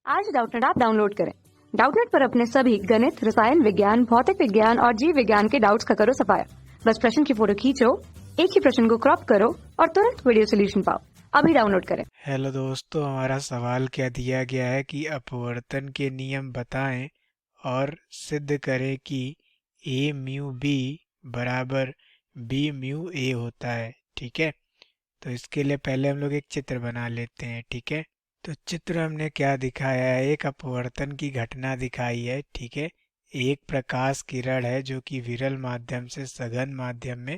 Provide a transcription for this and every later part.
आज Doubtnut app download करें। Doubtnut पर अपने सभी गणित, रसायन विज्ञान, भौतिक विज्ञान और जीव विज्ञान के डाउट्स का करो सफाया। बस प्रश्न की फोटो खींचो, एक ही प्रश्न को क्रॉप करो और तुरंत वीडियो सोल्यूशन पाओ। अभी डाउनलोड करें। हेलो दोस्तों, हमारा सवाल क्या दिया गया है कि अपवर्तन के नियम बताएं और सिद्ध करें कि ए म्यू बी बराबर बी म्यू ए होता है। ठीक है, तो इसके लिए पहले हम लोग एक चित्र बना लेते हैं। ठीक है, तो चित्र हमने क्या दिखाया है, एक अपवर्तन की घटना दिखाई है। ठीक है, एक प्रकाश किरण है जो कि विरल माध्यम से सघन माध्यम में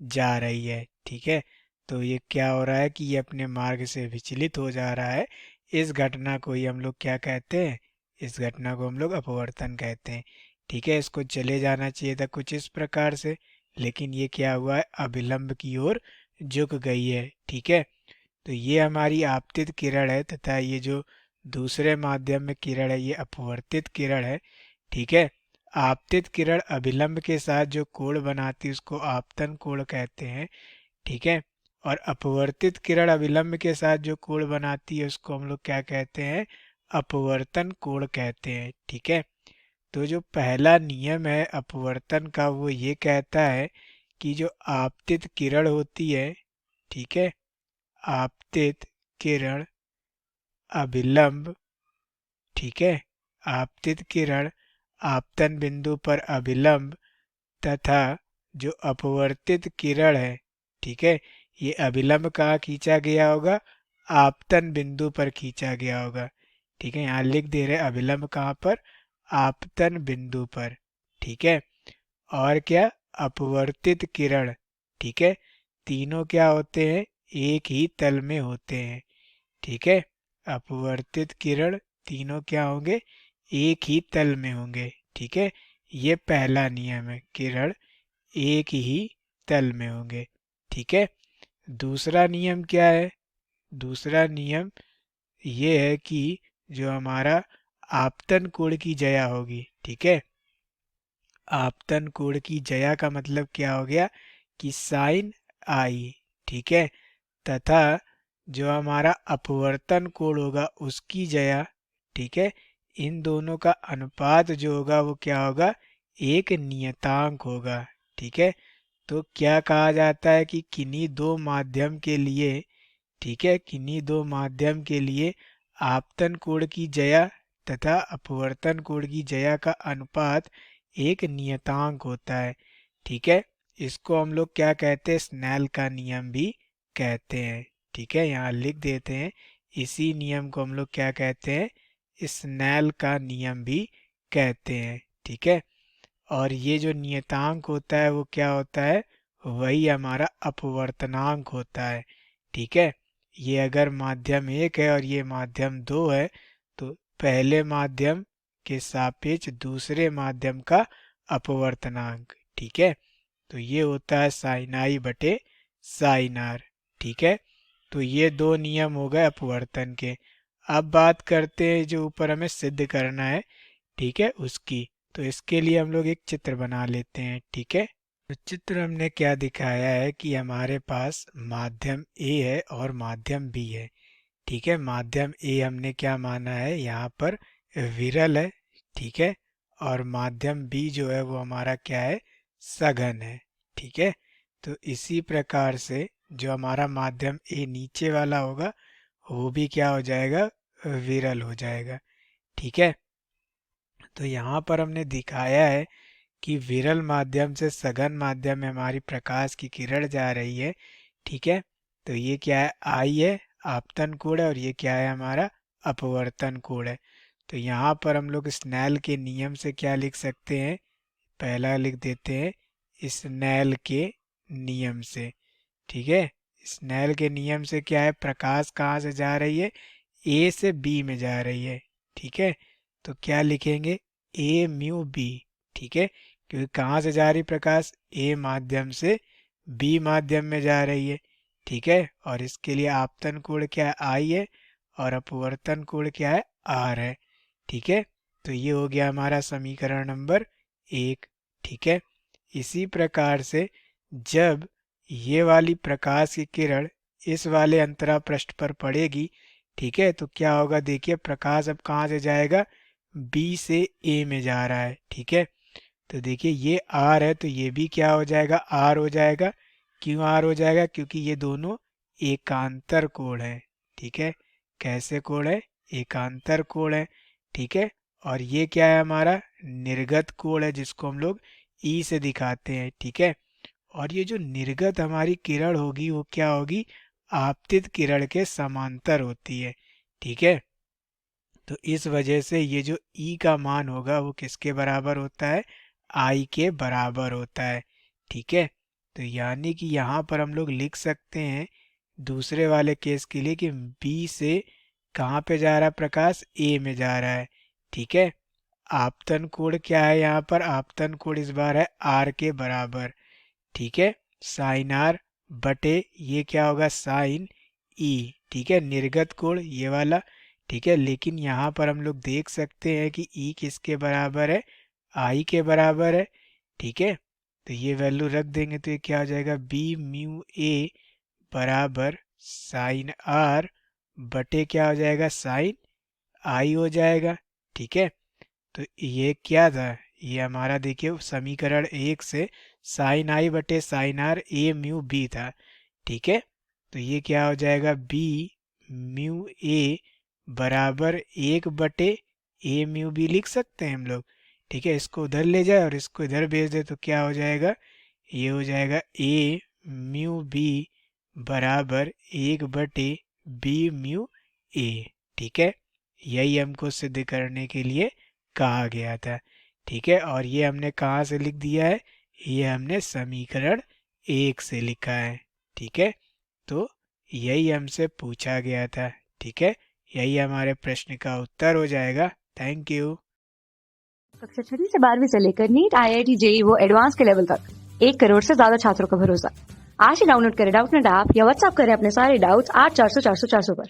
जा रही है। ठीक है, तो ये क्या हो रहा है कि ये अपने मार्ग से विचलित हो जा रहा है। इस घटना को ही हम लोग क्या कहते हैं, इस घटना को हम लोग अपवर्तन कहते हैं। ठीक है, इसको चले जाना चाहिए था कुछ इस प्रकार से, लेकिन ये क्या हुआ है, अभिलंब की ओर झुक गई है। ठीक है, तो ये हमारी आपतित किरण है तथा ये जो दूसरे माध्यम में किरण है ये अपवर्तित किरण है। ठीक है, आपतित किरण अभिलंब के साथ जो कोण बनाती है उसको आपतन कोण कहते हैं। ठीक है, और अपवर्तित किरण अभिलंब के साथ जो कोण बनाती है उसको हम लोग क्या कहते हैं, अपवर्तन कोण कहते हैं। ठीक है, तो जो पहला नियम है अपवर्तन का वो ये कहता है कि जो आपतित किरण होती है, ठीक है, आपतित किरण अभिलंब, ठीक है, आपतित किरण आपतन बिंदु पर अभिलंब तथा जो अपवर्तित किरण है, ठीक है, ये अभिलंब कहाँ खींचा गया होगा, आपतन बिंदु पर खींचा गया होगा। ठीक है, यहाँ लिख दे रहे अभिलंब कहाँ पर, आपतन बिंदु पर। ठीक है, और क्या, अपवर्तित किरण, ठीक है, तीनों क्या होते हैं, एक ही तल में होते हैं। ठीक है, अपवर्तित किरण तीनों क्या होंगे, एक ही तल में होंगे। ठीक है, ये पहला नियम है, किरण एक ही तल में होंगे। ठीक है, दूसरा नियम क्या है, दूसरा नियम ये है कि जो हमारा आपतन कोण की ज्या होगी, ठीक है, आपतन कोण की ज्या का मतलब क्या हो गया कि साइन आई। ठीक है, तथा जो हमारा अपवर्तन कोण होगा उसकी ज्या, ठीक है, इन दोनों का अनुपात जो होगा वो क्या होगा, एक नियतांक होगा। ठीक है, तो क्या कहा जाता है कि किन्हीं दो माध्यम के लिए, ठीक है, किन्हीं दो माध्यम के लिए आपतन कोण की ज्या तथा अपवर्तन कोण की ज्या का अनुपात एक नियतांक होता है। ठीक है, इसको हम लोग क्या कहते हैं, स्नेल का नियम भी कहते हैं। ठीक है, यहाँ लिख देते हैं, इसी नियम को हम लोग क्या कहते हैं, स्नेल का नियम भी कहते हैं। ठीक है, और ये जो नियतांक होता है वो क्या होता है, वही हमारा अपवर्तनांक होता है। ठीक है, ये अगर माध्यम एक है और ये माध्यम दो है तो पहले माध्यम के सापेक्ष दूसरे माध्यम का अपवर्तनांक। ठीक है, तो ये होता है साइन आई बटे साइन आर। ठीक है, तो ये दो नियम हो गए अपवर्तन के। अब बात करते हैं जो ऊपर हमें सिद्ध करना है, ठीक है, उसकी। तो इसके लिए हम लोग एक चित्र बना लेते हैं। ठीक है, तो चित्र हमने क्या दिखाया है कि हमारे पास माध्यम ए है और माध्यम बी है। ठीक है, माध्यम ए हमने क्या माना है, यहाँ पर विरल है। ठीक है, और माध्यम बी जो है वो हमारा क्या है, सघन है। ठीक है, तो इसी प्रकार से जो हमारा माध्यम ए नीचे वाला होगा वो भी क्या हो जाएगा, विरल हो जाएगा। ठीक है, तो यहाँ पर हमने दिखाया है कि विरल माध्यम से सघन माध्यम में हमारी प्रकाश की किरण जा रही है। ठीक है, तो ये क्या है, आई है, आपतन कोण है, और ये क्या है, हमारा अपवर्तन कोण है। तो यहाँ पर हम लोग स्नेल के नियम से क्या लिख सकते हैं, पहला लिख देते हैं स्नेल के नियम से। ठीक है, स्नेल के नियम से क्या है, प्रकाश कहाँ से जा रही है, ए से बी में जा रही है। ठीक है, तो क्या लिखेंगे, ए म्यू बी। ठीक है, क्योंकि कहाँ से जा रही प्रकाश, ए माध्यम से बी माध्यम में जा रही है। ठीक है, और इसके लिए आपतन कोण क्या है, आई है, और अपवर्तन कोण क्या है, आर है। ठीक है, तो ये हो गया हमारा समीकरण नंबर एक। ठीक है, इसी प्रकार से जब ये वाली प्रकाश की किरण इस वाले अंतरा पृष्ठ पर पड़ेगी, ठीक है, तो क्या होगा देखिए, प्रकाश अब कहाँ से जाएगा, बी से ए में जा रहा है। ठीक है, तो देखिए ये आर है तो ये भी क्या हो जाएगा, आर हो जाएगा। क्यों आर हो जाएगा, क्योंकि ये दोनों एकांतर कोण है। ठीक है, कैसे कोण है, एकांतर कोण है। ठीक है, और ये क्या है, हमारा निर्गत कोण है, जिसको हम लोग ई से दिखाते हैं। ठीक है, और ये जो निर्गत हमारी किरण होगी वो क्या होगी, आपतित किरण के समांतर होती है। ठीक है, तो इस वजह से ये जो ई का मान होगा वो किसके बराबर होता है, आई के बराबर होता है। ठीक है, तो यानी कि यहाँ पर हम लोग लिख सकते हैं दूसरे वाले केस के लिए कि बी से कहाँ पे जा रहा है प्रकाश, ए में जा रहा है। ठीक है, आपतन कोण क्या है, यहाँ पर आपतन कोण इस बार है आर के बराबर। ठीक है, साइन आर बटे ये क्या होगा, साइन ई। ठीक है, निर्गत कोण ये वाला। ठीक है, लेकिन यहाँ पर हम लोग देख सकते हैं कि ई किसके बराबर है, आई के बराबर है। ठीक है, तो ये वैल्यू रख देंगे तो ये क्या हो जाएगा, बी म्यू ए बराबर साइन आर बटे क्या हो जाएगा, साइन आई हो जाएगा। ठीक है, तो ये क्या था, ये हमारा देखिए समीकरण 1 से साइन आई बटे sine R A mu B था। ठीक है, तो ये क्या हो जाएगा, बी म्यू ए बराबर 1 बटे ए म्यू बी लिख सकते हैं हम लोग। ठीक है, इसको उधर ले जाए और इसको इधर भेज दे तो क्या हो जाएगा, ये हो जाएगा ए म्यू बी बराबर 1 बटे बी म्यू ए। ठीक है, यही हमको सिद्ध करने के लिए कहा गया था। ठीक है, और ये हमने कहाँ से लिख दिया है, ये हमने समीकरण 1 से लिखा है। ठीक है, तो यही हमसे पूछा गया था। ठीक है, यही हमारे प्रश्न का उत्तर हो जाएगा। Thank you. कक्षा 6वीं से 12वीं से लेकर नीट, IIT, JEE वो एडवांस के लेवल तक 1 करोड़ से ज्यादा छात्रों का भरोसा। आज ही डाउनलोड करें डाउटनेट ऐप या व्हाट्सएप करें अपने सारे डाउट्स 8400 400 400 पर।